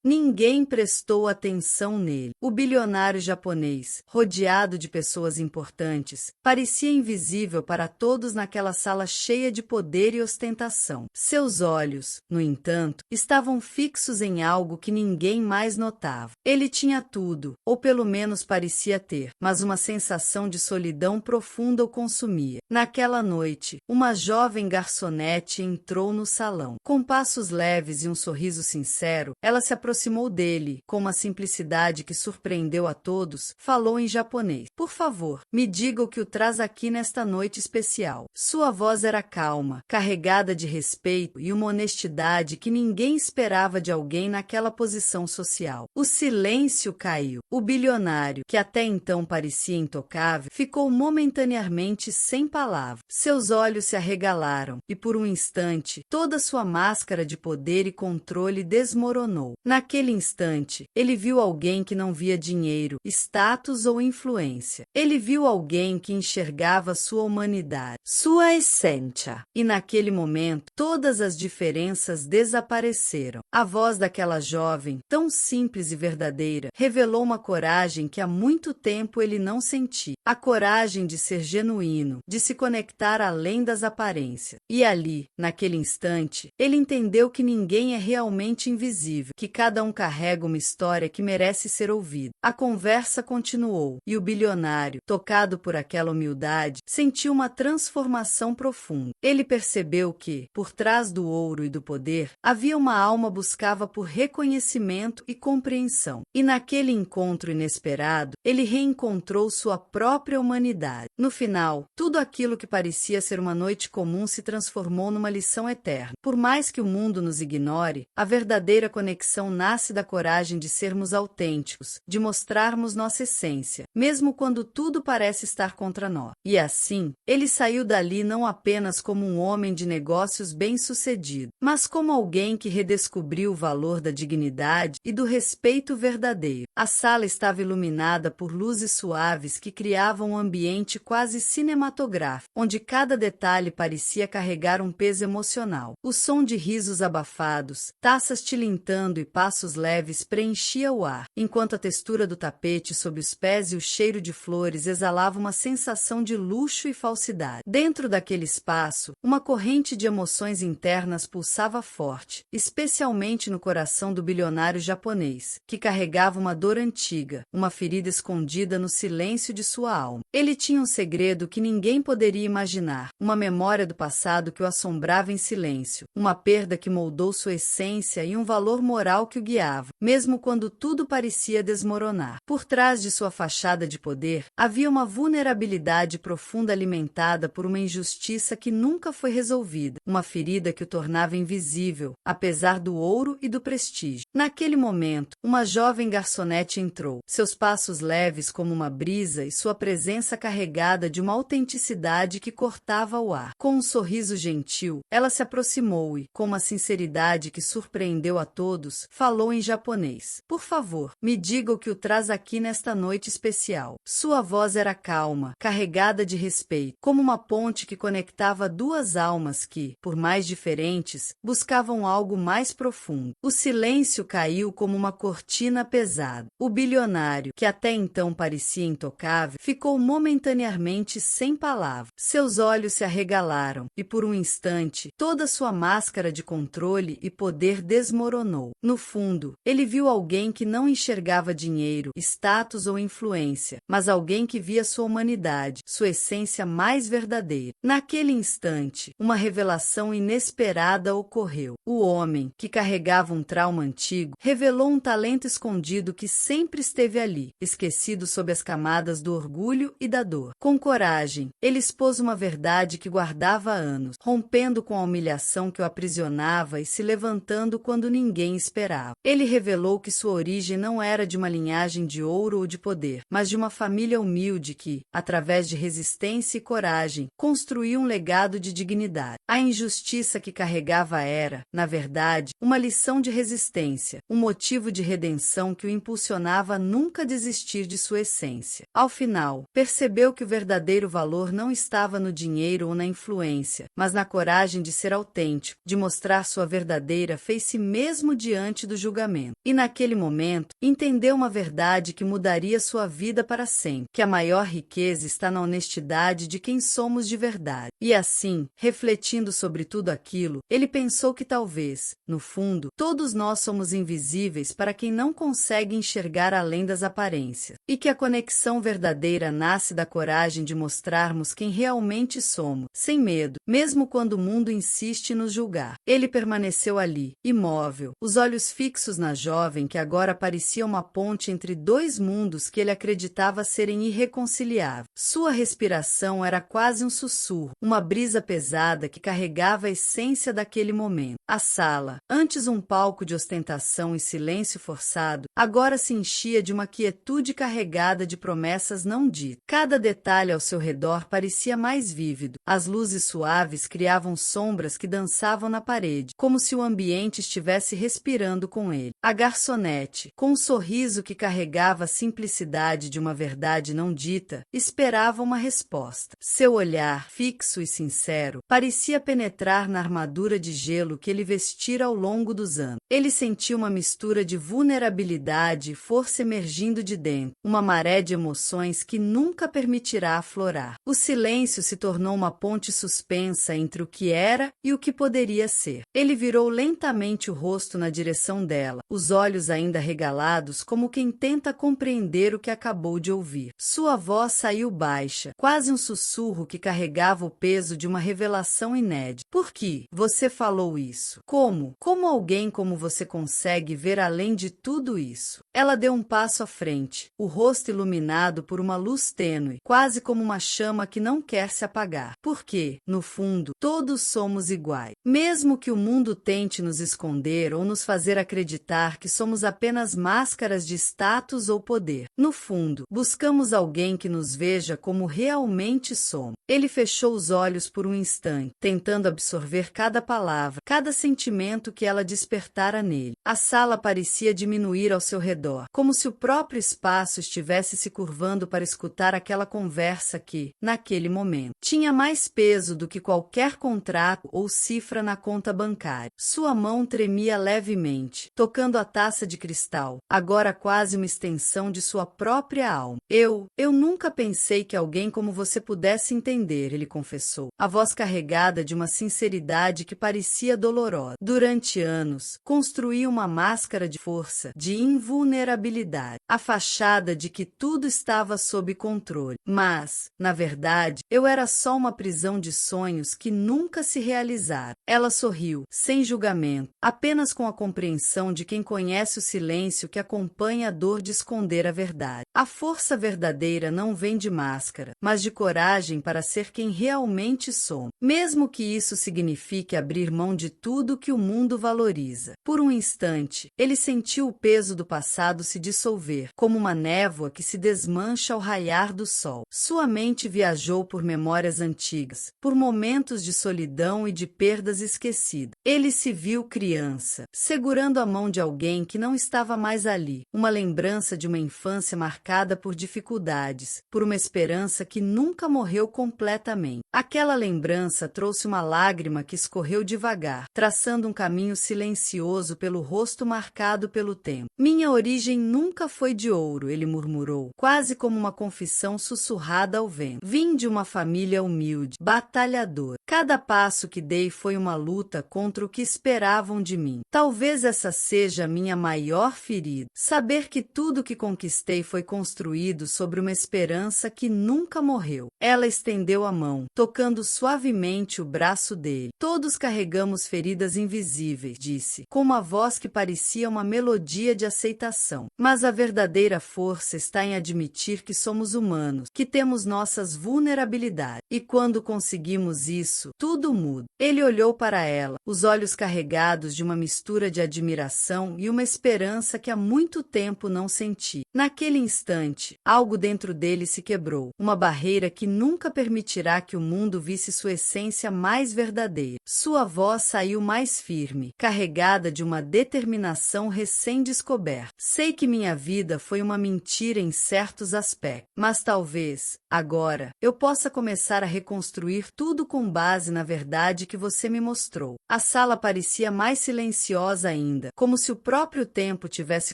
Ninguém prestou atenção nele. O bilionário japonês, rodeado de pessoas importantes, parecia invisível para todos naquela sala cheia de poder e ostentação. Seus olhos, no entanto, estavam fixos em algo que ninguém mais notava. Ele tinha tudo, ou pelo menos parecia ter, mas uma sensação de solidão profunda o consumia. Naquela noite, uma jovem garçonete entrou no salão. Com passos leves e um sorriso sincero, ela se aproximou dele, com uma simplicidade que surpreendeu a todos, falou em japonês. Por favor, me diga o que o traz aqui nesta noite especial. Sua voz era calma, carregada de respeito e uma honestidade que ninguém esperava de alguém naquela posição social. O silêncio caiu. O bilionário, que até então parecia intocável, ficou momentaneamente sem palavras. Seus olhos se arregalaram e, por um instante, toda sua máscara de poder e controle desmoronou. Naquele instante, ele viu alguém que não via dinheiro, status ou influência. Ele viu alguém que enxergava sua humanidade, sua essência. E naquele momento, todas as diferenças desapareceram. A voz daquela jovem, tão simples e verdadeira, revelou uma coragem que há muito tempo ele não sentia. A coragem de ser genuíno, de se conectar além das aparências. E ali, naquele instante, ele entendeu que ninguém é realmente invisível, que cada um carrega uma história que merece ser ouvida. A conversa continuou, e o bilionário, tocado por aquela humildade, sentiu uma transformação profunda. Ele percebeu que, por trás do ouro e do poder, havia uma alma que buscava por reconhecimento e compreensão. E naquele encontro inesperado, ele reencontrou sua própria humanidade. No final, tudo aquilo que parecia ser uma noite comum se transformou numa lição eterna. Por mais que o mundo nos ignore, a verdadeira conexão nasce da coragem de sermos autênticos, de mostrarmos nossa essência, mesmo quando tudo parece estar contra nós. E assim, ele saiu dali não apenas como um homem de negócios bem-sucedido, mas como alguém que redescobriu o valor da dignidade e do respeito verdadeiro. A sala estava iluminada por luzes suaves que criavam um ambiente quase cinematográfico, onde cada detalhe parecia carregar um peso emocional. O som de risos abafados, taças tilintando e passos leves preenchia o ar, enquanto a textura do tapete sob os pés e o cheiro de flores exalava uma sensação de luxo e falsidade. Dentro daquele espaço, uma corrente de emoções internas pulsava forte, especialmente no coração do bilionário japonês, que carregava uma dor antiga, uma ferida escondida no silêncio de sua alma. Ele tinha um segredo que ninguém poderia imaginar, uma memória do passado que o assombrava em silêncio, uma perda que moldou sua essência e um valor moral que o guiava, mesmo quando tudo parecia desmoronar. Por trás de sua fachada de poder, havia uma vulnerabilidade profunda alimentada por uma injustiça que nunca foi resolvida, uma ferida que o tornava invisível, apesar do ouro e do prestígio. Naquele momento, uma jovem garçonete entrou, seus passos leves como uma brisa e sua presença carregada de uma autenticidade que cortava o ar. Com um sorriso gentil, ela se aproximou e, com uma sinceridade que surpreendeu a todos, falou em japonês. Por favor, me diga o que o traz aqui nesta noite especial. Sua voz era calma, carregada de respeito, como uma ponte que conectava duas almas que, por mais diferentes, buscavam algo mais profundo. O silêncio caiu como uma cortina pesada. O bilionário, que até então parecia intocável, ficou momentaneamente sem palavras. Seus olhos se arregalaram e, por um instante, toda sua máscara de controle e poder desmoronou. No fundo, ele viu alguém que não enxergava dinheiro, status ou influência, mas alguém que via sua humanidade, sua essência mais verdadeira. Naquele instante, uma revelação inesperada ocorreu. O homem, que carregava um trauma antigo, revelou um talento escondido que sempre esteve ali, esquecido sob as camadas do orgulho e da dor. Com coragem, ele expôs uma verdade que guardava há anos, rompendo com a humilhação que o aprisionava e se levantando quando ninguém esperava. Ele revelou que sua origem não era de uma linhagem de ouro ou de poder, mas de uma família humilde que, através de resistência e coragem, construiu um legado de dignidade. A injustiça que carregava era, na verdade, uma uma lição de resistência, um motivo de redenção que o impulsionava a nunca desistir de sua essência. Ao final, percebeu que o verdadeiro valor não estava no dinheiro ou na influência, mas na coragem de ser autêntico, de mostrar sua verdadeira face mesmo diante do julgamento. E naquele momento, entendeu uma verdade que mudaria sua vida para sempre, que a maior riqueza está na honestidade de quem somos de verdade. E assim, refletindo sobre tudo aquilo, ele pensou que talvez, no fundo, todos nós somos invisíveis para quem não consegue enxergar além das aparências, e que a conexão verdadeira nasce da coragem de mostrarmos quem realmente somos, sem medo, mesmo quando o mundo insiste em nos julgar. Ele permaneceu ali, imóvel, os olhos fixos na jovem que agora parecia uma ponte entre dois mundos que ele acreditava serem irreconciliáveis. Sua respiração era quase um sussurro, uma brisa pesada que carregava a essência daquele momento. A sala, antes um palco de ostentação e silêncio forçado, agora se enchia de uma quietude carregada de promessas não ditas. Cada detalhe ao seu redor parecia mais vívido. As luzes suaves criavam sombras que dançavam na parede, como se o ambiente estivesse respirando com ele. A garçonete, com um sorriso que carregava a simplicidade de uma verdade não dita, esperava uma resposta. Seu olhar, fixo e sincero, parecia penetrar na armadura de gelo que ele vestira ao longo dos anos. Ele sentiu uma mistura de vulnerabilidade e força emergindo de dentro, uma maré de emoções que nunca permitirá aflorar. O silêncio se tornou uma ponte suspensa entre o que era e o que poderia ser. Ele virou lentamente o rosto na direção dela, os olhos ainda regalados como quem tenta compreender o que acabou de ouvir. Sua voz saiu baixa, quase um sussurro que carregava o peso de uma revelação inédita. Por que você falou isso? Como? Como alguém como você consegue ver além de tudo isso? Ela deu um passo à frente, o rosto iluminado por uma luz tênue, quase como uma chama que não quer se apagar. Porque, no fundo, todos somos iguais. Mesmo que o mundo tente nos esconder ou nos fazer acreditar que somos apenas máscaras de status ou poder, no fundo, buscamos alguém que nos veja como realmente somos. Ele fechou os olhos por um instante, tentando absorver cada palavra, cada sentimento que ela despertara nele. A sala parecia diminuir ao seu redor, como se o próprio espaço estivesse se curvando para escutar aquela conversa que, naquele momento, tinha mais peso do que qualquer contrato ou cifra na conta bancária. Sua mão tremia levemente, tocando a taça de cristal, agora quase uma extensão de sua própria alma. Eu nunca pensei que alguém como você pudesse entender, ele confessou, a voz carregada de uma sinceridade que parecia dolorosa. Durante anos, construí uma máscara de força, de invulnerabilidade, a fachada de que tudo estava sob controle. Mas, na verdade, eu era só uma prisão de sonhos que nunca se realizaram. Ela sorriu, sem julgamento, apenas com a compreensão de quem conhece o silêncio que acompanha a dor de esconder a verdade. A força verdadeira não vem de máscara, mas de coragem para ser quem realmente somos, mesmo que isso signifique abrir mão de tudo que o mundo valoriza. Por um instante, ele sentiu o peso do passado se dissolver, como uma névoa que se desmancha ao raiar do sol. Sua mente viajou por memórias antigas, por momentos de solidão e de perdas esquecidas. Ele se viu criança, segurando a mão de alguém que não estava mais ali, uma lembrança de uma infância marcada por dificuldades, por uma esperança que nunca morreu completamente. Aquela lembrança trouxe uma lágrima que escorreu devagar, traçando um caminho silencioso pelo rosto marcado pelo tempo. Minha origem nunca foi de ouro, ele murmurou, quase como uma confissão sussurrada ao vento. Vim de uma família humilde, batalhadora. Cada passo que dei foi uma luta contra o que esperavam de mim. Talvez essa seja a minha maior ferida. Saber que tudo que conquistei foi construído sobre uma esperança que nunca morreu. Ela estendeu a mão, tocando suavemente o braço dele. Todos carregamos feridas invisíveis, disse, com uma voz que parecia uma melodia de aceitação. Mas a verdadeira força está em admitir que somos humanos, que temos nossas vulnerabilidades. E quando conseguimos isso, tudo muda. Ele olhou para ela, os olhos carregados de uma mistura de admiração e uma esperança que há muito tempo não senti. Naquele instante, algo dentro dele se quebrou, uma barreira que nunca permitirá que o mundo visse sua essência mais verdadeira. Sua voz saiu mais firme, carregada de uma determinação recém-descoberta. Sei que minha vida foi uma mentira em certos aspectos, mas talvez, agora, eu possa começar a reconstruir tudo com base na verdade que você me mostrou. A sala parecia mais silenciosa ainda, como se o próprio tempo tivesse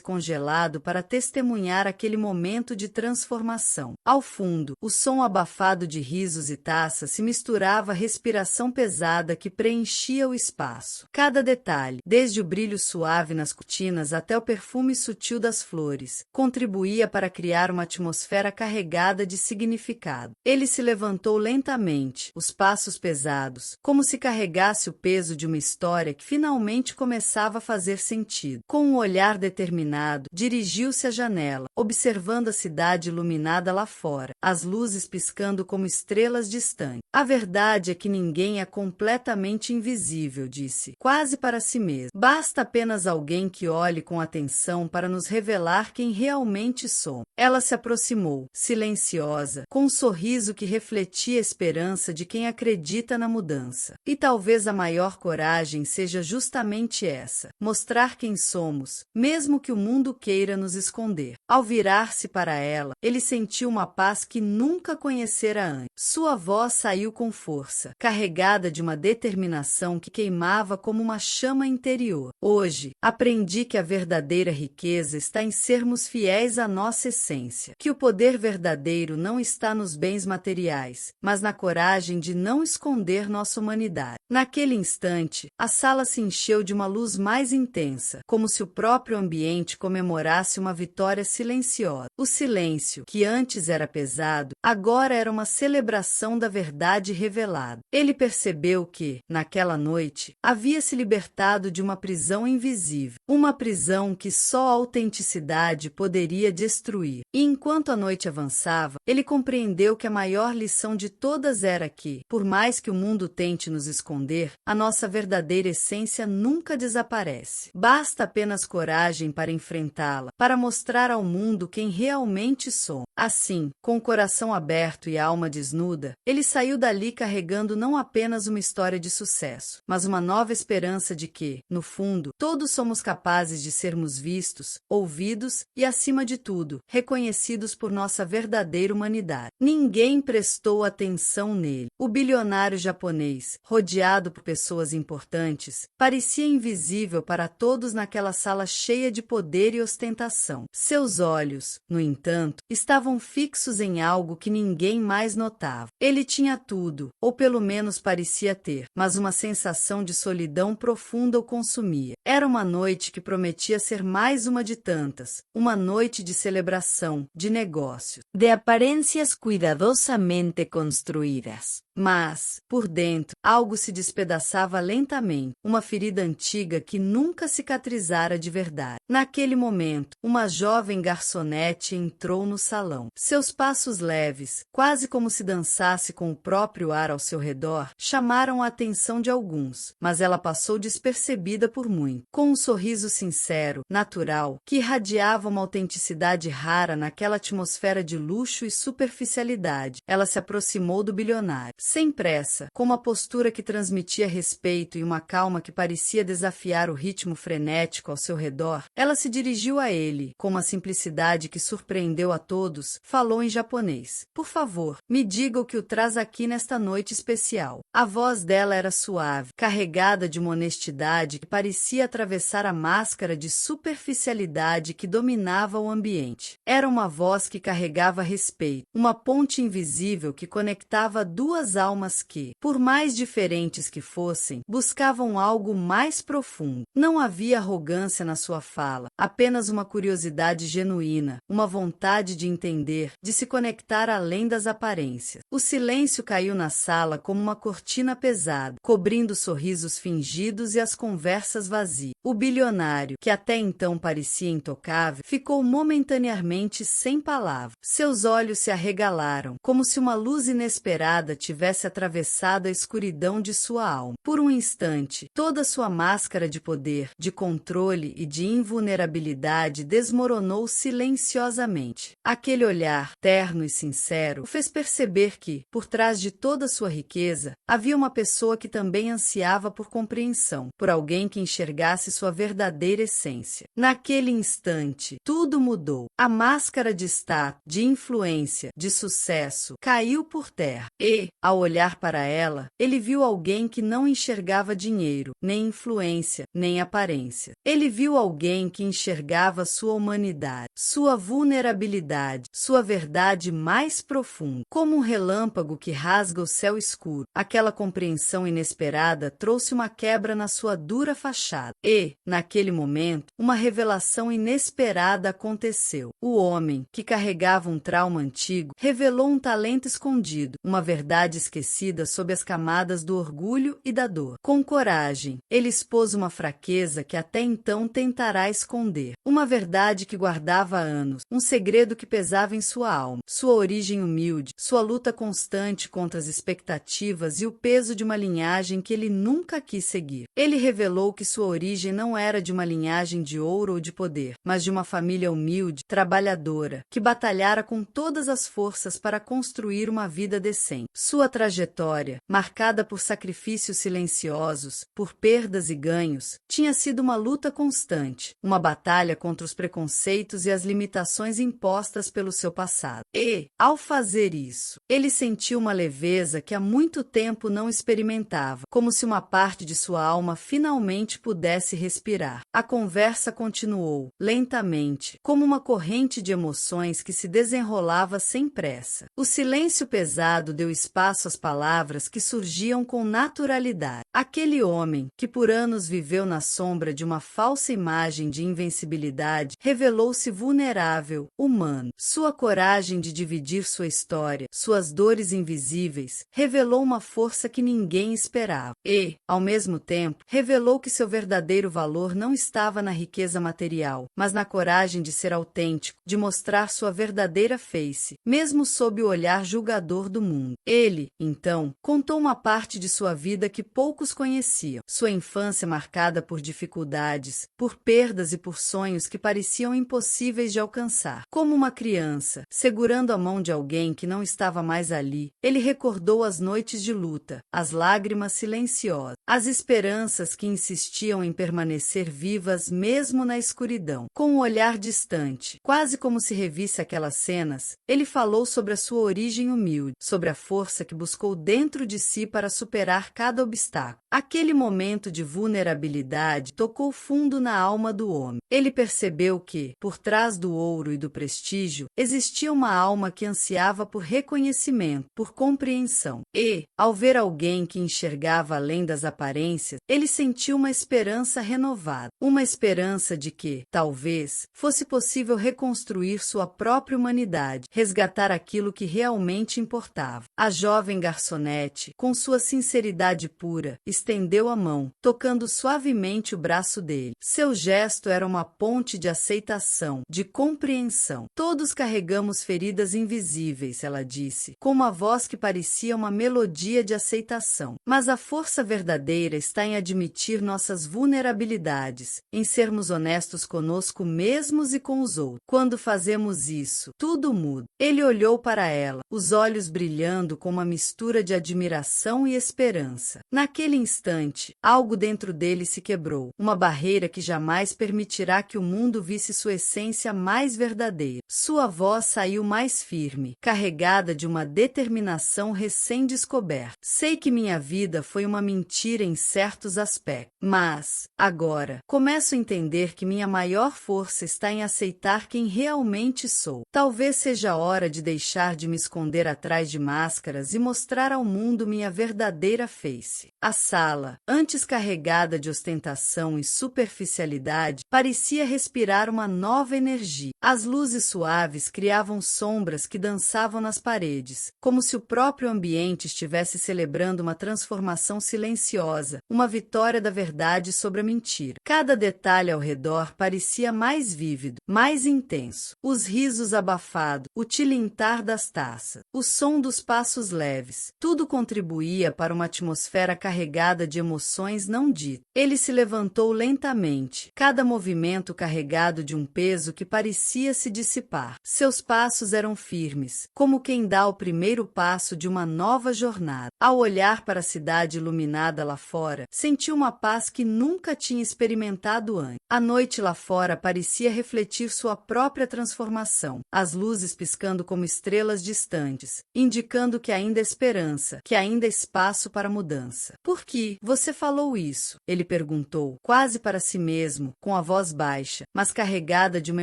congelado para testemunhar aquele momento de transformação. Ao fundo, o som abafado de risos e taças se misturava à respiração pesada que preenchia o espaço. Cada detalhe, desde o brilho suave nas cortinas até o perfume sutil das flores, contribuía para criar uma atmosfera carregada de significado. Ele se levantou lentamente, os passos pesados, como se carregasse o peso de uma história que finalmente começava a fazer sentido. Com um olhar determinado, dirigiu-se à janela, observando a cidade iluminada lá fora, as luzes piscando como estrelas distantes. A verdade é que ninguém é completamente invisível, disse, quase para si mesmo. Basta apenas alguém que olhe com atenção para nos revelar quem realmente somos. Ela se aproximou, silenciosa, com um sorriso que refletia a esperança de quem acredita na mudança. E talvez a maior coragem seja justamente essa, mostrar quem somos, mesmo que o mundo queira nos esconder. Ao virar-se para ela, ele sentiu uma paz que nunca conhecera antes. Sua voz saiu com força, carregada de uma determinação que queimava como uma chama interior. Hoje, aprendi que a verdadeira riqueza está em sermos fiéis à nossa essência, que o poder verdadeiro não está nos bens materiais, mas na coragem de não esconder nossa humanidade. Naquele instante, a sala se encheu de uma luz mais intensa, como se o próprio ambiente comemorasse uma vitória silenciosa. O silêncio, que antes era pesado, agora era uma celebração da verdade revelada. Ele percebeu que, naquela noite, havia se libertado de uma prisão invisível, uma prisão que só a autenticidade poderia destruir. E enquanto a noite avançava, ele compreendeu que a maior lição de todas era que, por mais que o mundo tente nos esconder, a nossa verdadeira essência nunca desaparece. Basta apenas coragem para enfrentá-la, para mostrar ao mundo quem realmente somos. Assim, com o coração aberto e a alma desnuda, ele saiu dali carregando não apenas uma história de sucesso, mas uma nova esperança de que, no fundo, todos somos capazes de sermos vistos, ouvidos e, acima de tudo, reconhecidos por nossa verdadeira humanidade. Ninguém prestou atenção nele. O bilionário japonês, rodeado por pessoas importantes, parecia invisível para todos naquela sala cheia de poder e ostentação. Seus olhos, no entanto, estavam fixos em algo que ninguém mais notava. Ele tinha tudo, ou pelo menos parecia ter, mas uma sensação de solidão profunda o consumia. Era uma noite que prometia ser mais uma de tantas, uma noite de celebração, de negócios, de aparências cuidadosamente construídas. Mas, por dentro, algo se despedaçava lentamente, uma ferida antiga que nunca cicatrizara de verdade. Naquele momento, uma jovem garçonete entrou no salão. Seus passos leves, quase como se dançasse com o próprio ar ao seu redor, chamaram a atenção de alguns, mas ela passou despercebida por muitos. Com um sorriso sincero, natural, que irradiava uma autenticidade rara naquela atmosfera de luxo e superficialidade, ela se aproximou do bilionário. Sem pressa, com uma postura que transmitia respeito e uma calma que parecia desafiar o ritmo frenético ao seu redor, ela se dirigiu a ele, com uma simplicidade que surpreendeu a todos, falou em japonês. Por favor, me diga o que o traz aqui nesta noite especial. A voz dela era suave, carregada de uma honestidade que parecia atravessar a máscara de superficialidade que dominava o ambiente. Era uma voz que carregava respeito, uma ponte invisível que conectava duas almas que, por mais diferentes que fossem, buscavam algo mais profundo. Não havia arrogância na sua fala, apenas uma curiosidade genuína, uma vontade de entender, de se conectar além das aparências. O silêncio caiu na sala como uma cortina pesada, cobrindo sorrisos fingidos e as conversas vazias. O bilionário, que até então parecia intocável, ficou momentaneamente sem palavras. Seus olhos se arregalaram, como se uma luz inesperada tivesse atravessado a escuridão de sua alma. Por um instante, toda sua máscara de poder, de controle e de invulnerabilidade desmoronou silenciosamente. Aquele olhar, terno e sincero, o fez perceber que, por trás de toda sua riqueza, havia uma pessoa que também ansiava por compreensão, por alguém que enxergasse sua verdadeira essência. Naquele instante, tudo mudou. A máscara de status, de influência, de sucesso, caiu por terra. E, ao olhar para ela, ele viu alguém que não enxergava dinheiro, nem influência, nem aparência. Ele viu alguém que enxergava sua humanidade, sua vulnerabilidade, sua verdade mais profunda. Como um relâmpago que rasga o céu escuro, aquela compreensão inesperada trouxe uma quebra na sua dura fachada. E, naquele momento, uma revelação inesperada aconteceu. O homem, que carregava um trauma antigo, revelou um talento escondido, uma verdade esquecida sob as camadas do orgulho e da dor. Com coragem, ele expôs uma fraqueza que até então tentará esconder, uma verdade que guardava há anos, um segredo que pesava em sua alma, sua origem humilde, sua luta constante contra as expectativas e o peso de uma linhagem que ele nunca quis seguir. Ele revelou que sua origem não era de uma linhagem de ouro ou de poder, mas de uma família humilde, trabalhadora, que batalhara com todas as forças para construir uma vida decente. Sua trajetória, marcada por sacrifícios silenciosos, por perdas e ganhos, tinha sido uma luta constante, uma batalha contra os preconceitos e as limitações impostas pelo seu passado. E, ao fazer isso, ele sentiu uma leveza que há muito tempo não experimentava, como se uma parte de sua alma finalmente pudesse respirar. A conversa continuou, lentamente, como uma corrente de emoções que se desenrolava sem pressa. O silêncio pesado deu espaço às palavras que surgiam com naturalidade. Aquele homem, que por anos viveu na sombra de uma falsa imagem de invencibilidade, revelou-se vulnerável, humano. Sua coragem de dividir sua história, suas dores invisíveis, revelou uma força que ninguém esperava. E, ao mesmo tempo, revelou que seu verdadeiro valor não estava na riqueza material, mas na coragem de ser autêntico, de mostrar sua verdadeira face, mesmo sob o olhar julgador do mundo. Ele, então, contou uma parte de sua vida que poucos conheciam. Sua infância marcada por dificuldades, por perdas e por sonhos que pareciam impossíveis de alcançar. Como uma criança, segurando a mão de alguém que não estava mais ali, ele recordou as noites de luta, as lágrimas silenciosas, as esperanças que insistiam em permanecer vivas mesmo na escuridão. Com um olhar distante, quase como se revisse aquelas cenas, ele falou sobre a sua origem humilde, sobre a força que buscou dentro de si para superar cada obstáculo. Aquele momento de vulnerabilidade tocou fundo na alma do homem. Ele percebeu que, por trás do ouro e do prestígio, existia uma alma que ansiava por reconhecimento, por compreensão. E, ao ver alguém que enxergava além das aparências, ele sentiu uma esperança renovada, uma esperança de que, talvez, fosse possível reconstruir sua própria humanidade, resgatar aquilo que realmente importava. A jovem garçonete, com sua sinceridade pura, estendeu a mão, tocando suavemente o braço dele. Seu gesto era uma ponte de aceitação, de compreensão. Todos carregamos feridas invisíveis, ela disse, com uma voz que parecia uma melodia de aceitação. Mas a força verdadeira está em admitir nossas vulnerabilidades, em sermos honestos conosco mesmos e com os outros. Quando fazemos isso, tudo muda. Ele olhou para ela, os olhos brilhando com uma mistura de admiração e esperança. Naquele instante, algo dentro dele se quebrou, uma barreira que jamais permitirá que o mundo visse sua essência mais verdadeira. Sua voz saiu mais firme, carregada de uma determinação recém-descoberta. Sei que minha vida foi uma mentira em certos aspectos, mas, agora, começo a entender que minha maior força está em aceitar quem realmente sou. Talvez seja a hora de deixar de me esconder atrás de máscaras e mostrar ao mundo minha verdadeira face. A sala, antes carregada de ostentação e superficialidade, parecia respirar uma nova energia. As luzes suaves criavam sombras que dançavam nas paredes, como se o próprio ambiente estivesse celebrando uma transformação silenciosa, uma vitória da verdade sobre a mentira. Cada detalhe ao redor parecia mais vívido, mais intenso. Os risos abafados, o tilintar das taças, o som dos passos leves, tudo contribuía para uma atmosfera carregada de emoções não ditas. Ele se levantou lentamente, cada movimento carregado de um peso peso que parecia se dissipar. Seus passos eram firmes, como quem dá o primeiro passo de uma nova jornada. Ao olhar para a cidade iluminada lá fora, sentiu uma paz que nunca tinha experimentado antes. A noite lá fora parecia refletir sua própria transformação, as luzes piscando como estrelas distantes, indicando que ainda há esperança, que ainda há espaço para mudança. Por que você falou isso? Ele perguntou, quase para si mesmo, com a voz baixa, mas carregada de uma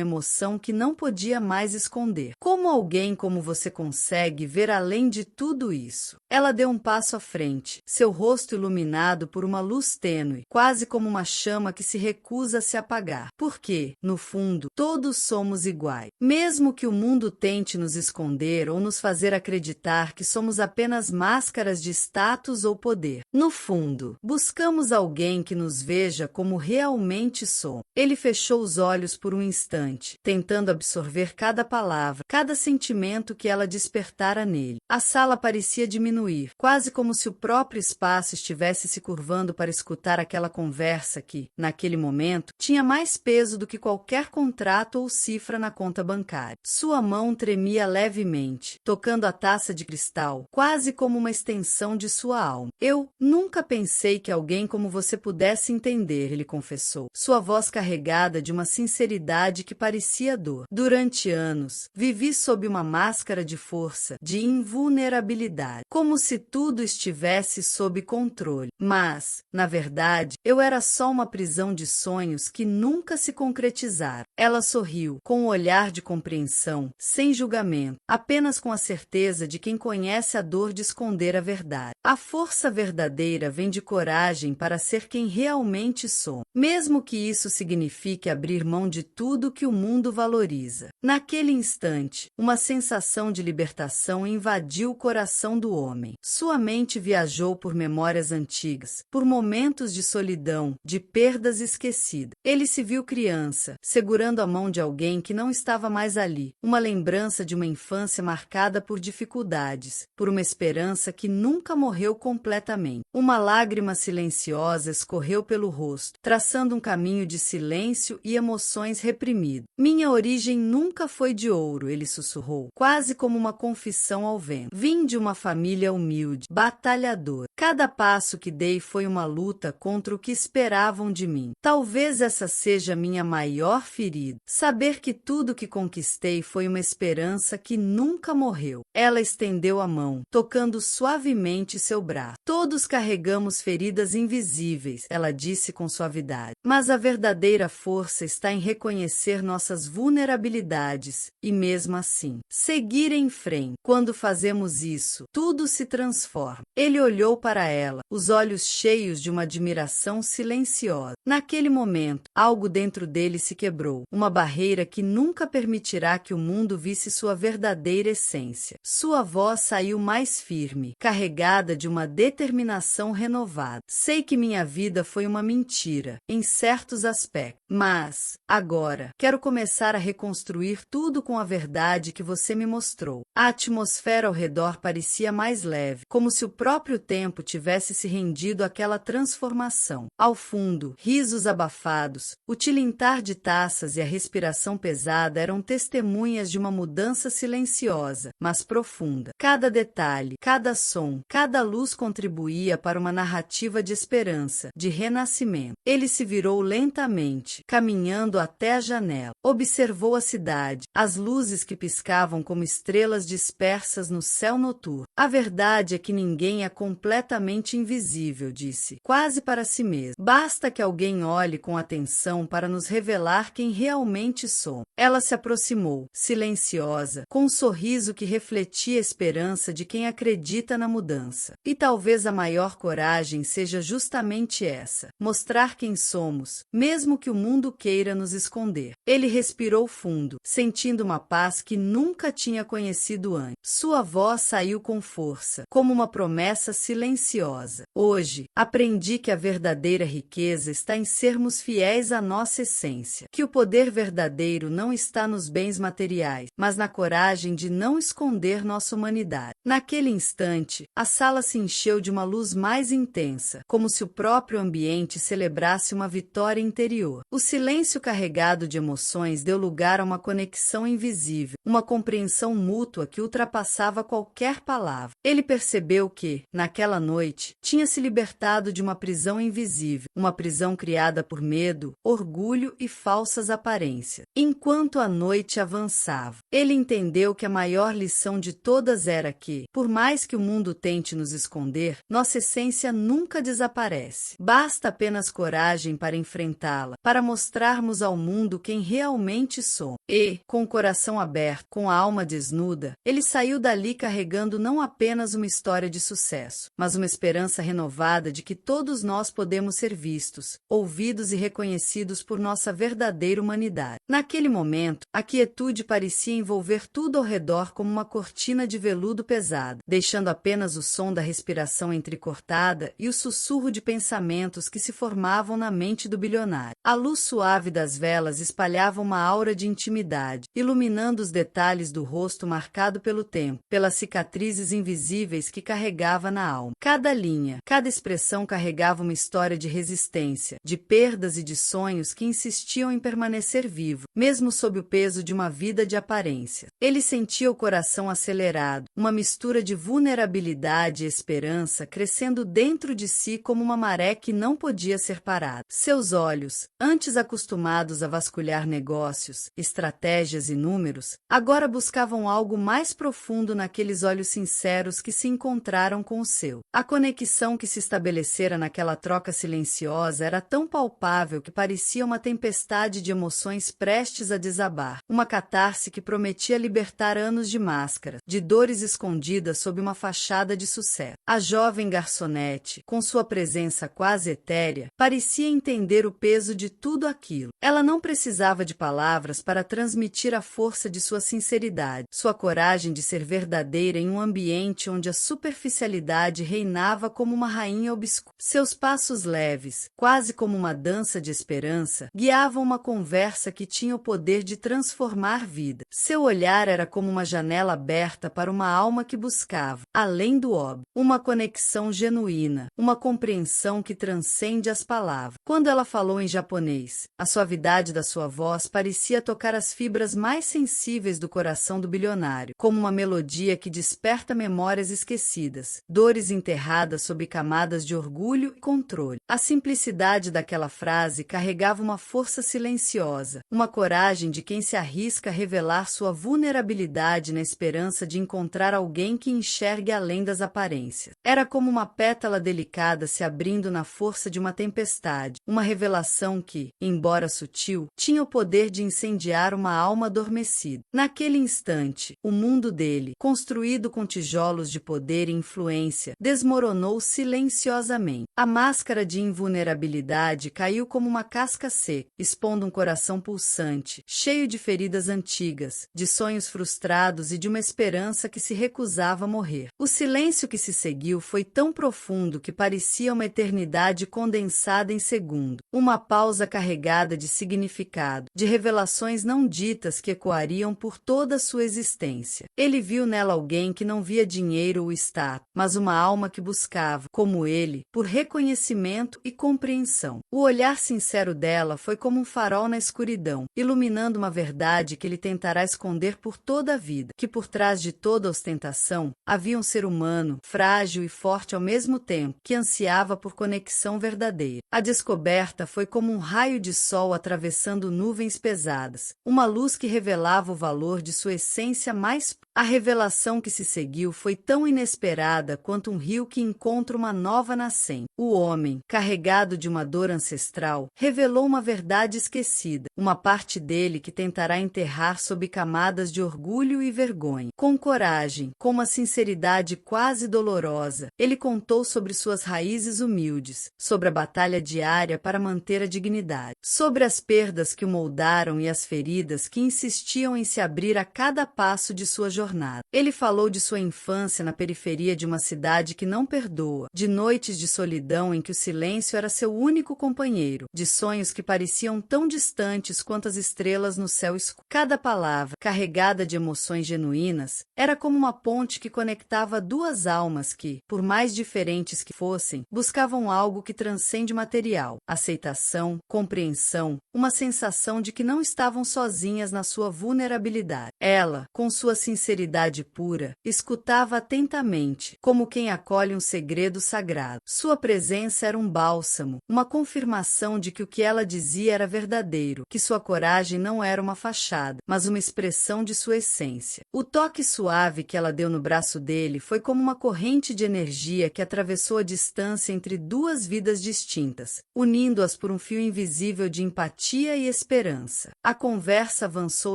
emoção que não podia mais esconder. Como alguém como você consegue ver além de tudo isso? Ela deu um passo à frente, seu rosto iluminado por uma luz tênue, quase como uma chama que se recusa a se apagar. Porque, no fundo, todos somos iguais. Mesmo que o mundo tente nos esconder ou nos fazer acreditar que somos apenas máscaras de status ou poder. No fundo, buscamos alguém que nos veja como realmente somos. Ele fechou os olhos por um instante, tentando absorver cada palavra, cada sentimento que ela despertara nele. A sala parecia diminuir, quase como se o próprio espaço estivesse se curvando para escutar aquela conversa que, naquele momento, tinha mais peso do que qualquer contrato ou cifra na conta bancária. Sua mão tremia levemente, tocando a taça de cristal, quase como uma extensão de sua alma. Eu nunca pensei que alguém como você pudesse entender, ele confessou, sua voz carregada de uma sinceridade que parecia dor. Durante anos, vivi sob uma máscara de força, de invulnerabilidade, como se tudo estivesse sob controle. Mas, na verdade, eu era só uma prisão de sonhos que nunca se concretizaram. Ela sorriu, com um olhar de compreensão, sem julgamento, apenas com a certeza de quem conhece a dor de esconder a verdade. A força verdadeira vem de coragem para ser quem realmente somos, mesmo que isso signifique abrir mão de tudo que o mundo valoriza. Naquele instante, uma sensação de libertação invadiu o coração do homem. Sua mente viajou por memórias antigas, por momentos de solidão, de perdas esquecidas. Ele se viu criança, segurando a mão de alguém que não estava mais ali, uma lembrança de uma infância marcada por dificuldades, por uma esperança que nunca morreu completamente. Uma lágrima silenciosa escorreu pelo rosto, traçando um caminho de silêncio e emoções reprimidas. Minha origem nunca foi de ouro, ele sussurrou, quase como uma confissão ao vento. Vim de uma família humilde, batalhadora. Cada passo que dei foi uma luta contra o que esperavam de mim. Talvez essa seja minha maior ferida. Saber que tudo que conquistei foi uma esperança que nunca morreu. Ela estendeu a mão, tocando suavemente seu braço. Todos carregamos feridas invisíveis, ela disse com suavidade. Mas a verdadeira força está em reconhecer nossas vulnerabilidades e, mesmo assim, seguir em frente. Quando fazemos isso, tudo se transforma. Ele olhou para ela, os olhos cheios de uma admiração silenciosa. Naquele momento, algo dentro dele se quebrou, uma barreira que nunca permitirá que o mundo visse sua verdadeira essência. Sua voz saiu mais firme, carregada de uma determinação renovada. Sei que minha vida foi uma mentira, em certos aspectos, mas, agora, quero começar a reconstruir tudo com a verdade que você me mostrou. A atmosfera ao redor parecia mais leve, como se o próprio tempo tivesse se rendido àquela transformação. Ao fundo, risos abafados, o tilintar de taças e a respiração pesada eram testemunhas de uma mudança silenciosa, mas profunda. Cada detalhe, cada som, cada luz contribuía para uma narrativa de esperança, de renascimento. Ele se virou lentamente, caminhando até a janela. Observou a cidade, as luzes que piscavam como estrelas dispersas no céu noturno. A verdade é que ninguém é completamente invisível, disse, quase para si mesmo. Basta que alguém olhe com atenção para nos revelar quem realmente somos. Ela se aproximou, silenciosa, com um sorriso que refletia a esperança de quem acredita na mudança. E talvez a maior coragem seja justamente essa, mostrar quem somos, mesmo que o mundo queira nos esconder. Ele respirou fundo, sentindo uma paz que nunca tinha conhecido antes. Sua voz saiu com força, como uma promessa silenciosa. Hoje, aprendi que a verdadeira riqueza está em sermos fiéis à nossa essência, que o poder verdadeiro não está nos bens materiais, mas na coragem de não esconder nossa humanidade. Naquele instante, a sala se encheu de uma luz mais intensa, como se o próprio ambiente celebrasse uma vitória interior. O silêncio carregado de emoções deu lugar a uma conexão invisível, uma compreensão mútua que ultrapassava qualquer palavra. Ele percebeu que, naquela noite, tinha se libertado de uma prisão invisível, uma prisão criada por medo, orgulho e falsas aparências. Enquanto a noite avançava, ele entendeu que a maior lição de todas era que, por mais que o mundo tente nos esconder, nossa essência nunca desaparece. Basta apenas coragem para enfrentá-la, para mostrarmos ao mundo quem realmente somos. E, com o coração aberto, com a alma desnuda, ele saiu dali carregando não apenas uma história de sucesso, mas uma esperança renovada de que todos nós podemos ser vistos, ouvidos e reconhecidos por nossa verdadeira humanidade. Naquele momento, a quietude parecia envolver tudo ao redor como uma cortina de veludo pesado, deixando apenas o som da respiração entrecortada e o sussurro de pensamentos que se formavam na mente do bilionário. A luz suave das velas espalhava uma aura de intimidade, iluminando os detalhes do rosto marcado pelo tempo, pelas cicatrizes invisíveis que carregava na alma. Cada linha, cada expressão carregava uma história de resistência, de perdas e de sonhos que insistiam em permanecer vivo, mesmo sob o peso de uma vida de aparência. Ele sentia o coração acelerado, uma mistura de vulnerabilidade e esperança crescendo dentro de si como uma maré que não podia ser parada. Seus olhos, antes acostumados a vasculhar negócios, estratégias e números, agora buscavam algo mais profundo naqueles olhos sinceros que se encontraram com o seu. A conexão que se estabelecera naquela troca silenciosa era tão palpável que parecia uma tempestade de emoções prestes a desabar, uma catarse que prometia libertar anos de máscara, de dores escondidas sob uma fachada de sucesso. A jovem garçonete, com sua presença quase etérea, parecia entender o peso de tudo aquilo. Ela não precisava de palavras para transmitir a força de sua sinceridade, sua coragem de ser verdadeira em um ambiente onde a superficialidade reinava como uma rainha obscura. Seus passos leves, quase como uma dança de esperança, guiavam uma conversa que tinha o poder de transformar vida. Seu olhar era como uma janela aberta para uma alma que buscava, além do óbvio, uma conexão genuína, uma compreensão que transcende as palavras. Quando ela falou em japonês, a suavidade da sua voz parecia tocar as fibras mais sensíveis do coração do bilionário, como uma melodia que desperta memórias esquecidas, dores enterradas sob camadas de orgulho e controle. A simplicidade daquela frase carregava uma força silenciosa, uma coragem de quem se arrisca a revelar sua vulnerabilidade na esperança de encontrar alguém que enxergue além das aparências. Era como uma pétala delicada se abrindo na força de uma tempestade, uma revelação que, embora sutil, tinha o poder de incendiar uma alma adormecida. Naquele instante, o mundo dele, construído com tijolos de poder e influência, desmoronou silenciosamente. A máscara de invulnerabilidade caiu como uma casca seca, expondo um coração pulsante, cheio de feridas antigas, de sonhos frustrados e de uma esperança que se recusava a morrer. O silêncio que se seguiu foi tão profundo que parecia uma eternidade condensada em segundo, uma pausa carregada de significado, de revelações não ditas que ecoariam por toda a sua existência. Ele viu nela alguém que não via dinheiro ou status, mas uma alma que buscava, como ele, por reconhecimento e compreensão. O olhar sincero dela foi como um farol na escuridão, iluminando uma verdade que ele tentará esconder por toda a vida, que por trás de toda ostentação havia um ser humano, frágil e forte ao mesmo tempo, que ansiava por conexão verdadeira. A descoberta foi como um raio de sol atravessando nuvens pesadas, uma luz que revelava o valor de sua essência mais pura. A revelação que se seguiu foi tão inesperada quanto um rio que encontra uma nova nascente. O homem, carregado de uma dor ancestral, revelou uma verdade esquecida, uma parte dele que tentará enterrar sob camadas de orgulho e vergonha. Com coragem, com uma sinceridade quase dolorosa, ele contou sobre suas raízes humildes, sobre a batalha diária para manter a dignidade, sobre as perdas que o moldaram e as feridas que insistiam em se abrir a cada passo de sua jornada. jornada. Ele falou de sua infância na periferia de uma cidade que não perdoa, de noites de solidão em que o silêncio era seu único companheiro, de sonhos que pareciam tão distantes quanto as estrelas no céu escuro. Cada palavra, carregada de emoções genuínas, era como uma ponte que conectava duas almas que, por mais diferentes que fossem, buscavam algo que transcende o material: aceitação, compreensão, uma sensação de que não estavam sozinhas na sua vulnerabilidade. Ela, com sua sinceridade pura, escutava atentamente, como quem acolhe um segredo sagrado. Sua presença era um bálsamo, uma confirmação de que o que ela dizia era verdadeiro, que sua coragem não era uma fachada, mas uma expressão de sua essência. O toque suave que ela deu no braço dele foi como uma corrente de energia que atravessou a distância entre duas vidas distintas, unindo-as por um fio invisível de empatia e esperança. A conversa avançou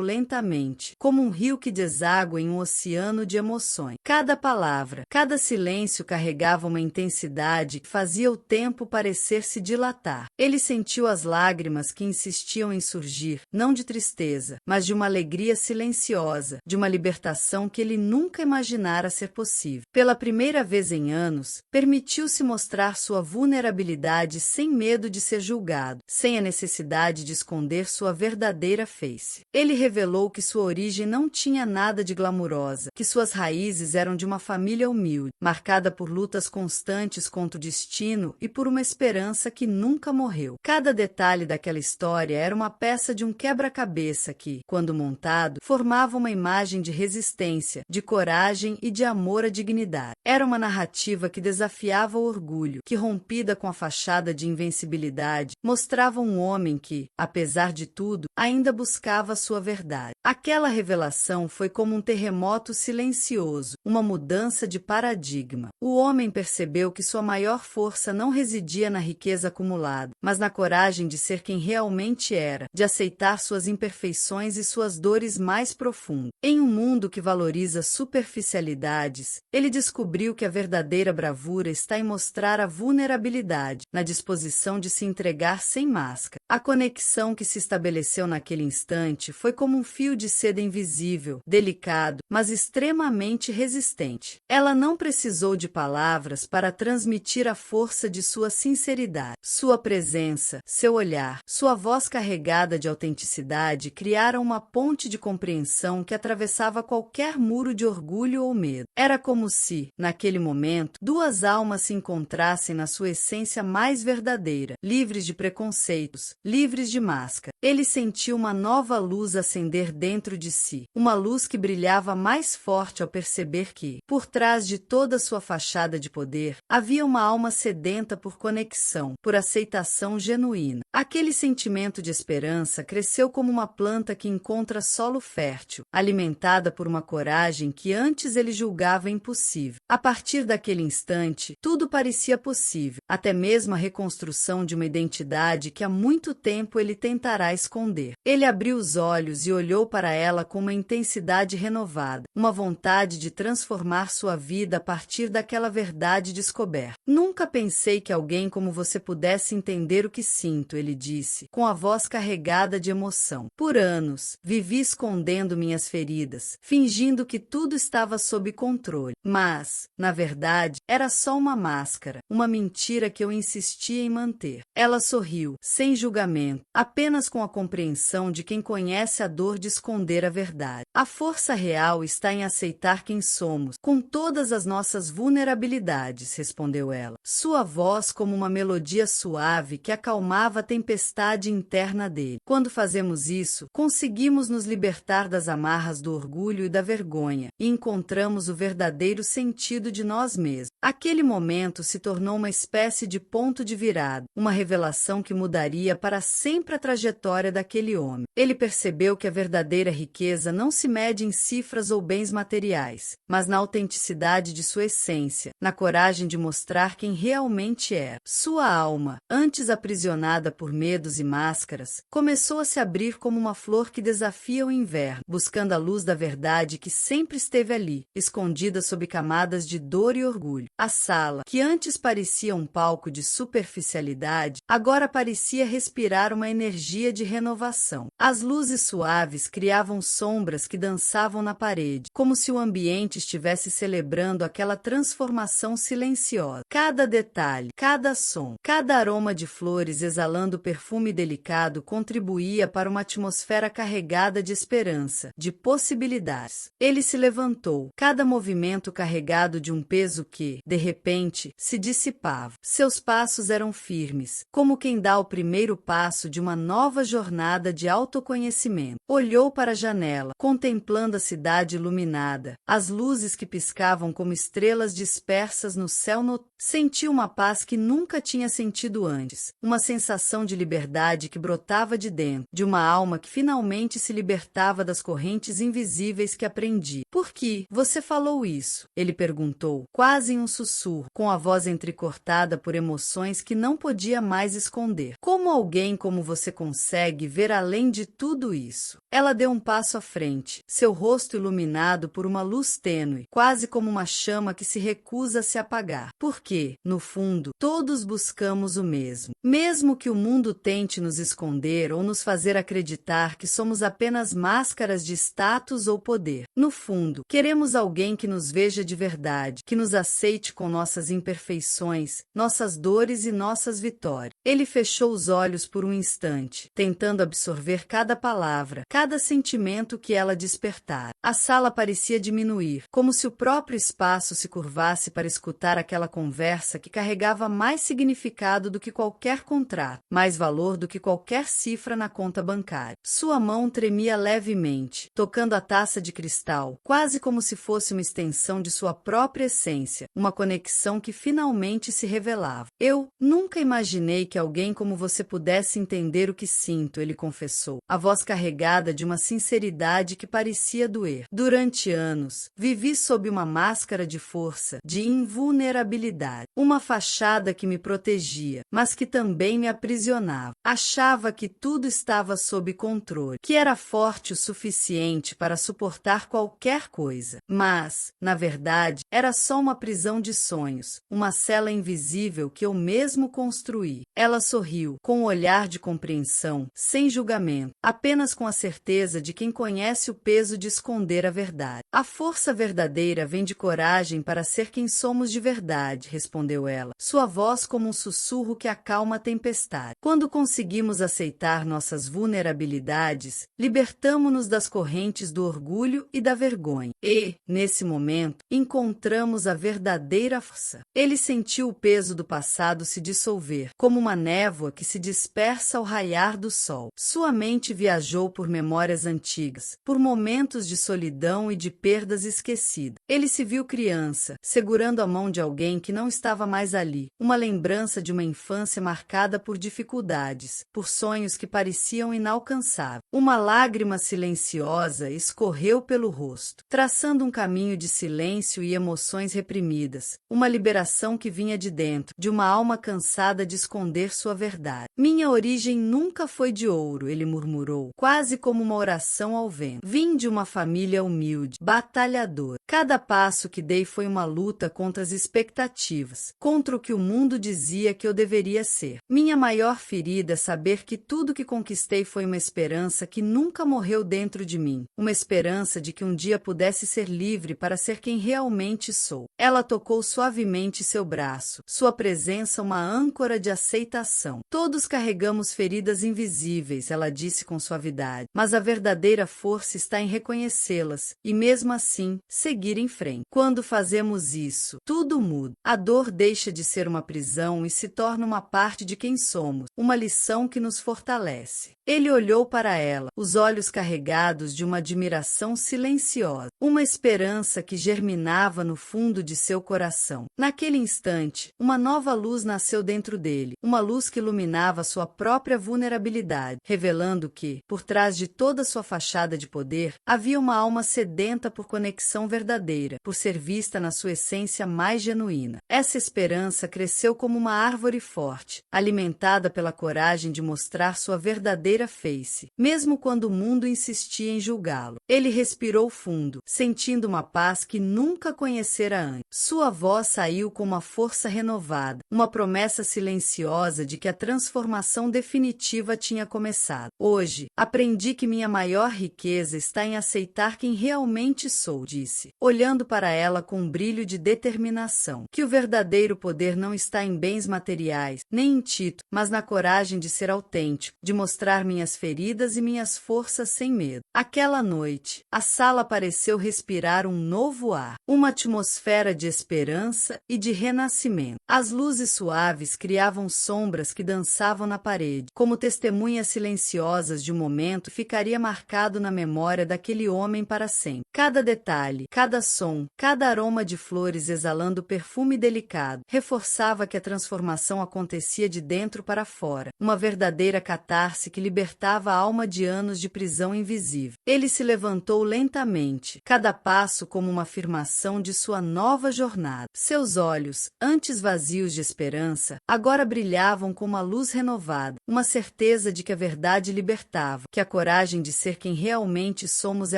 lentamente, como um rio que deságua em um oceano de emoções. Cada palavra, cada silêncio carregava uma intensidade que fazia o tempo parecer se dilatar. Ele sentiu as lágrimas que insistiam em surgir, não de tristeza, mas de uma alegria silenciosa, de uma libertação que ele nunca imaginara ser possível. Pela primeira vez em anos, permitiu-se mostrar sua vulnerabilidade sem medo de ser julgado, sem a necessidade de esconder sua verdadeira face. Ele revelou que sua origem não tinha nada de glamurosa, que suas raízes eram de uma família humilde, marcada por lutas constantes contra o destino e por uma esperança que nunca morreu. Cada detalhe daquela história era uma peça de um quebra-cabeça que, quando montado, formava uma imagem de resistência, de coragem e de amor à dignidade. Era uma narrativa que desafiava o orgulho, que, rompida com a fachada de invencibilidade, mostrava um homem que, apesar de tudo, ainda buscava sua verdade. Aquela revelação foi como um terremoto silencioso, uma mudança de paradigma. O homem percebeu que sua maior força não residia na riqueza acumulada, mas na coragem de ser quem realmente era, de aceitar suas imperfeições e suas dores mais profundas. Em um mundo que valoriza superficialidades, ele descobriu que a verdadeira bravura está em mostrar a vulnerabilidade, na disposição de se entregar sem máscara. A conexão que se estabeleceu naquele instante foi como um fio de seda invisível, delicado, mas extremamente resistente. Ela não precisou de palavras para transmitir a força de sua sinceridade. Sua presença, seu olhar, sua voz carregada de autenticidade criaram uma ponte de compreensão que atravessava qualquer muro de orgulho ou medo. Era como se, naquele momento, duas almas se encontrassem na sua essência mais verdadeira, livres de preconceitos, livres de máscara. Ele sentiu uma nova luz acender dentro de si, uma luz que brilhava mais forte ao perceber que, por trás de toda sua fachada de poder, havia uma alma sedenta por conexão, por aceitação genuína. Aquele sentimento de esperança cresceu como uma planta que encontra solo fértil, alimentada por uma coragem que antes ele julgava impossível. A partir daquele instante, tudo parecia possível, até mesmo a reconstrução de uma identidade que há muito tempo ele tentará esconder. Ele abriu os olhos e olhou para ela com uma intensidade renovada, uma vontade de transformar sua vida a partir daquela verdade descoberta. Nunca pensei que alguém como você pudesse entender o que sinto, ele disse, com a voz carregada de emoção. Por anos, vivi escondendo minhas feridas, fingindo que tudo estava sob controle. Mas, na verdade, era só uma máscara, uma mentira que eu insistia em manter. Ela sorriu, sem julgamento, apenas com a compreensão de quem conhece a dor de esconder a verdade. A força real está em aceitar quem somos, com todas as nossas vulnerabilidades, respondeu ela. Sua voz como uma melodia suave que acalmava a tempestade interna dele. Quando fazemos isso, conseguimos nos libertar das amarras do orgulho e da vergonha, e encontramos o verdadeiro sentido de nós mesmos. Aquele momento se tornou uma espécie de ponto de virada, uma revelação que mudaria para sempre a trajetória daquele homem. Ele percebeu que a verdadeira riqueza não se mede em cifras ou bens materiais, mas na autenticidade de sua essência, na coragem de mostrar quem realmente é. Sua alma, antes aprisionada por por medos e máscaras, começou a se abrir como uma flor que desafia o inverno, buscando a luz da verdade que sempre esteve ali, escondida sob camadas de dor e orgulho. A sala, que antes parecia um palco de superficialidade, agora parecia respirar uma energia de renovação. As luzes suaves criavam sombras que dançavam na parede, como se o ambiente estivesse celebrando aquela transformação silenciosa. Cada detalhe, cada som, cada aroma de flores exalando perfume delicado contribuía para uma atmosfera carregada de esperança, de possibilidades. Ele se levantou, cada movimento carregado de um peso que, de repente, se dissipava. Seus passos eram firmes, como quem dá o primeiro passo de uma nova jornada de autoconhecimento. Olhou para a janela, contemplando a cidade iluminada, as luzes que piscavam como estrelas dispersas no céu noturno. Sentiu uma paz que nunca tinha sentido antes, uma sensação de liberdade que brotava de dentro, de uma alma que finalmente se libertava das correntes invisíveis que aprendia. Por que você falou isso? Ele perguntou, quase em um sussurro, com a voz entrecortada por emoções que não podia mais esconder. Como alguém como você consegue ver além de tudo isso? Ela deu um passo à frente, seu rosto iluminado por uma luz tênue, quase como uma chama que se recusa a se apagar. Porque, no fundo, todos buscamos o mesmo. Mesmo que o mundo tente nos esconder ou nos fazer acreditar que somos apenas máscaras de status ou poder. No fundo, queremos alguém que nos veja de verdade, que nos aceite com nossas imperfeições, nossas dores e nossas vitórias. Ele fechou os olhos por um instante, tentando absorver cada palavra, cada sentimento que ela despertara. A sala parecia diminuir, como se o próprio espaço se curvasse para escutar aquela conversa que carregava mais significado do que qualquer contrato, mais valor do que qualquer cifra na conta bancária. Sua mão tremia levemente, tocando a taça de cristal, quase como se fosse uma extensão de sua própria essência, uma conexão que finalmente se revelava. Eu nunca imaginei que alguém como você pudesse entender o que sinto, ele confessou, a voz carregada de uma sinceridade que parecia doer. Durante anos, vivi sob uma máscara de força, de invulnerabilidade, uma fachada que me protegia, mas que também me aprisionava. Achava que tudo estava sob controle, que era forte o suficiente para suportar qualquer coisa. Mas, na verdade, era só uma prisão de sonhos, uma cela invisível que eu mesmo construí. Ela sorriu, com um olhar de compreensão, sem julgamento, apenas com a certeza de quem conhece o peso de esconder a verdade. A força verdadeira vem de coragem para ser quem somos de verdade, respondeu ela, sua voz como um sussurro que acalma a tempestade. Quando conseguimos aceitar nossas vulnerabilidades, libertamo-nos das correntes do orgulho e da vergonha. E, nesse momento, encontramos a verdadeira força. Ele sentiu o peso do passado se dissolver, como uma névoa que se dispersa ao raiar do sol. Sua mente viajou por memórias antigas, por momentos de solidão e de perdas esquecidas. Ele se viu criança, segurando a mão de alguém que não estava mais ali, uma lembrança de uma infância marcada por dificuldades, por sonhos que pareciam inalcançáveis. Uma lágrima silenciosa escorreu pelo rosto, traçando um caminho de silêncio e emoções reprimidas, uma liberação que vinha de dentro, de uma alma cansada de esconder sua verdade. Minha origem nunca foi de ouro, ele murmurou, quase como uma oração ao vento. Vim de uma família humilde, batalhadora. Cada passo que dei foi uma luta contra as expectativas, contra o que o mundo dizia que eu deveria ser. Minha maior ferida é saber que tudo que conquistei foi uma esperança que nunca morreu dentro de mim, uma esperança de que um dia pudesse ser livre para ser quem realmente sou. Ela tocou suavemente seu braço, sua presença uma âncora de aceitação. Todos carregamos feridas invisíveis, ela disse com suavidade, mas a verdadeira força está em reconhecê-las e, mesmo assim, seguir em frente. Quando fazemos isso, tudo muda. A dor deixa de ser uma prisão e se torna uma parte de quem somos, uma lição que nos fortalece. Ele olhou para ela, os olhos carregados de uma admiração silenciosa. uma esperança que germinava no fundo de seu coração. Naquele instante, uma nova luz nasceu dentro dele, uma luz que iluminava sua própria vulnerabilidade, revelando que, por trás de toda sua fachada de poder, havia uma alma sedenta por conexão verdadeira, por ser vista na sua essência mais genuína. Essa esperança cresceu como uma árvore forte, alimentada pela coragem de mostrar sua verdadeira face, mesmo quando o mundo insistia em julgá-lo. Ele respirou fundo, sentindo uma paz que nunca conhecera antes. Sua voz saiu com uma força renovada, uma promessa silenciosa de que a transformação definitiva tinha começado. Hoje, aprendi que minha maior riqueza está em aceitar quem realmente sou, disse, olhando para ela com um brilho de determinação. Que o verdadeiro poder não está em bens materiais, nem em título, mas na coragem de ser autêntico, de mostrar minhas feridas e minhas forças sem medo. Aquela noite, a sala pareceu respirar um novo ar, uma atmosfera de esperança e de renascimento. As luzes suaves criavam sombras que dançavam na parede, como testemunhas silenciosas de um momento que ficaria marcado na memória daquele homem para sempre. Cada detalhe, cada som, cada aroma de flores exalando perfume delicado, reforçava que a transformação acontecia de dentro para fora, uma verdadeira catarse que libertava a alma de anos de prisão invisível. Ele se levantou lentamente, cada passo como uma afirmação de sua nova jornada. Seus olhos, antes vazios de esperança, agora brilhavam com uma luz renovada, uma certeza de que a verdade libertava, que a coragem de ser quem realmente somos é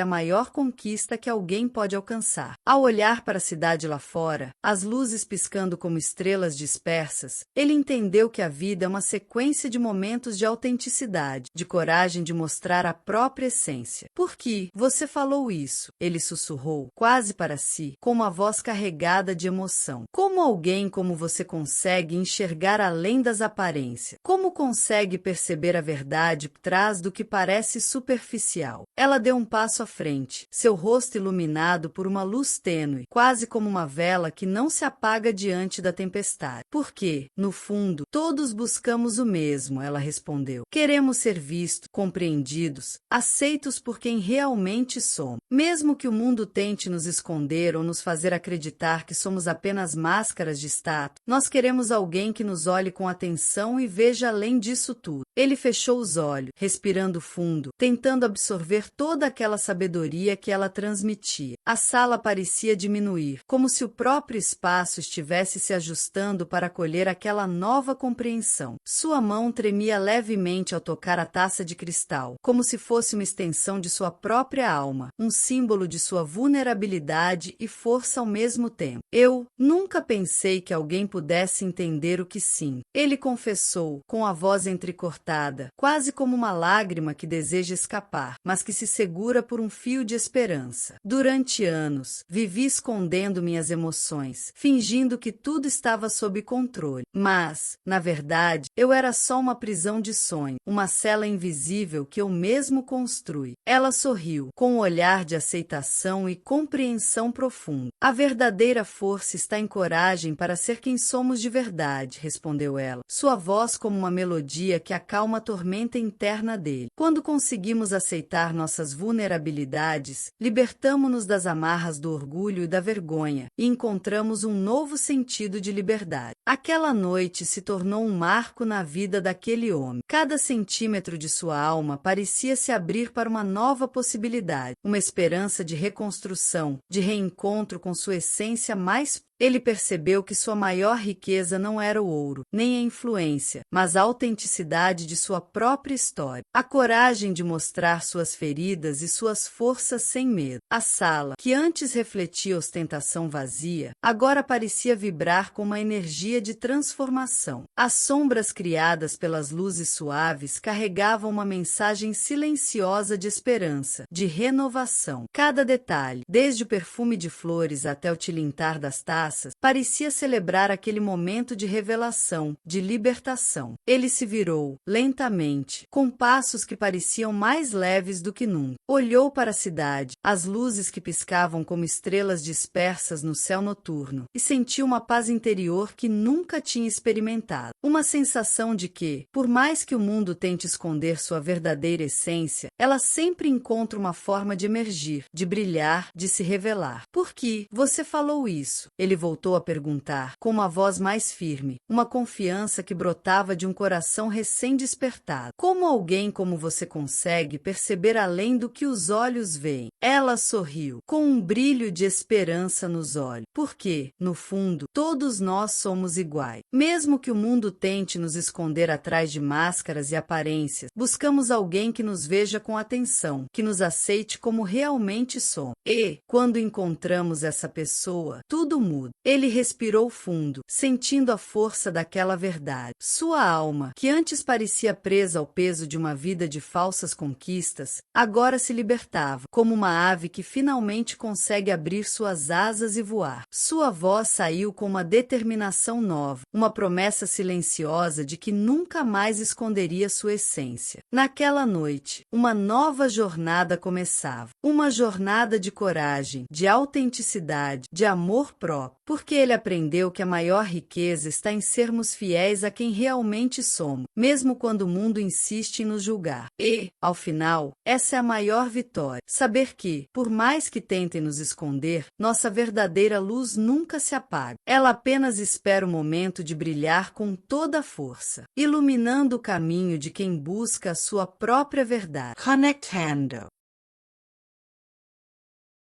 a maior conquista que alguém pode alcançar. Ao olhar para a cidade lá fora, as luzes piscando como estrelas dispersas, ele entendeu que a vida é uma sequência de momentos de autenticidade, de coragem de mostrar a própria essência. Por que você falou isso? Ele sussurrou, quase para si, com uma voz carregada de emoção. Como alguém como você consegue enxergar além das aparências? Como consegue perceber a verdade por trás do que parece superficial? Ela deu um passo à frente, seu rosto iluminado por uma luz tênue, quase como uma vela que não se apaga diante da tempestade. Porque, no fundo, todos buscamos o mesmo, ela respondeu. Queremos ser vistos, compreendidos, aceitos por quem realmente somos. Mesmo que o mundo tente nos esconder ou nos fazer acreditar que somos apenas máscaras de status, nós queremos alguém que nos olhe com atenção e veja além disso tudo. Ele fechou os olhos, respirando fundo, tentando absorver toda aquela sabedoria que ela transmitia. A sala parecia diminuir, como se o próprio espaço estivesse se ajustando para acolher aquela nova compreensão. Sua mão tremia levemente ao tocar a taça de cristal, como se fosse uma extensão de sua própria alma, um símbolo de sua vulnerabilidade e força ao mesmo tempo. Eu nunca pensei que alguém pudesse entender o que sinto. Ele confessou, com a voz entrecortada, quase como uma lágrima que deseja escapar, mas que se segura por um fio de esperança. Durante anos, vivi escondendo minhas emoções, fingindo que tudo estava sob controle. Mas, na verdade, eu era só uma prisão de sonho, uma cela invisível que eu mesmo construí. Ela sorriu, com um olhar de aceitação e compreensão profunda. A verdadeira força está em coragem para ser quem somos de verdade, respondeu ela, sua voz como uma melodia que acalma a tormenta interna dele. Quando conseguimos aceitar nossas vulnerabilidades, libertamo-nos das amarras do orgulho e da vergonha e encontramos um novo sentido de liberdade. Aquela noite se tornou um marco na vida daquele homem. Cada centímetro de sua alma parecia se abrir para uma nova possibilidade, uma esperança de reconstrução, de reencontro com sua essência mais. Ele percebeu que sua maior riqueza não era o ouro, nem a influência, mas a autenticidade de sua própria história. A coragem de mostrar suas feridas e suas forças sem medo. A sala, que antes refletia ostentação vazia, agora parecia vibrar com uma energia de transformação. As sombras criadas pelas luzes suaves carregavam uma mensagem silenciosa de esperança, de renovação. Cada detalhe, desde o perfume de flores até o tilintar das taças, parecia celebrar aquele momento de revelação, de libertação. Ele se virou, lentamente, com passos que pareciam mais leves do que nunca. Olhou para a cidade, as luzes que piscavam como estrelas dispersas no céu noturno, e sentiu uma paz interior que nunca tinha experimentado. uma sensação de que, por mais que o mundo tente esconder sua verdadeira essência, ela sempre encontra uma forma de emergir, de brilhar, de se revelar. Por que você falou isso? Ele voltou a perguntar, com uma voz mais firme, uma confiança que brotava de um coração recém-despertado. Como alguém como você consegue perceber além do que os olhos veem? Ela sorriu, com um brilho de esperança nos olhos. Porque, no fundo, todos nós somos iguais. Mesmo que o mundo tente nos esconder atrás de máscaras e aparências, buscamos alguém que nos veja com atenção, que nos aceite como realmente somos. E, quando encontramos essa pessoa, tudo muda. Ele respirou fundo, sentindo a força daquela verdade. Sua alma, que antes parecia presa ao peso de uma vida de falsas conquistas, agora se libertava, como uma ave que finalmente consegue abrir suas asas e voar. Sua voz saiu com uma determinação nova, uma promessa silenciosa de que nunca mais esconderia sua essência. Naquela noite, uma nova jornada começava. Uma jornada de coragem, de autenticidade, de amor próprio, porque ele aprendeu que a maior riqueza está em sermos fiéis a quem realmente somos, mesmo quando o mundo insiste em nos julgar. E, ao final, essa é a maior vitória. Saber que, por mais que tentem nos esconder, nossa verdadeira luz nunca se apaga. Ela apenas espera o momento de brilhar com toda a força, iluminando o caminho de quem busca a sua própria verdade. Connect Handle.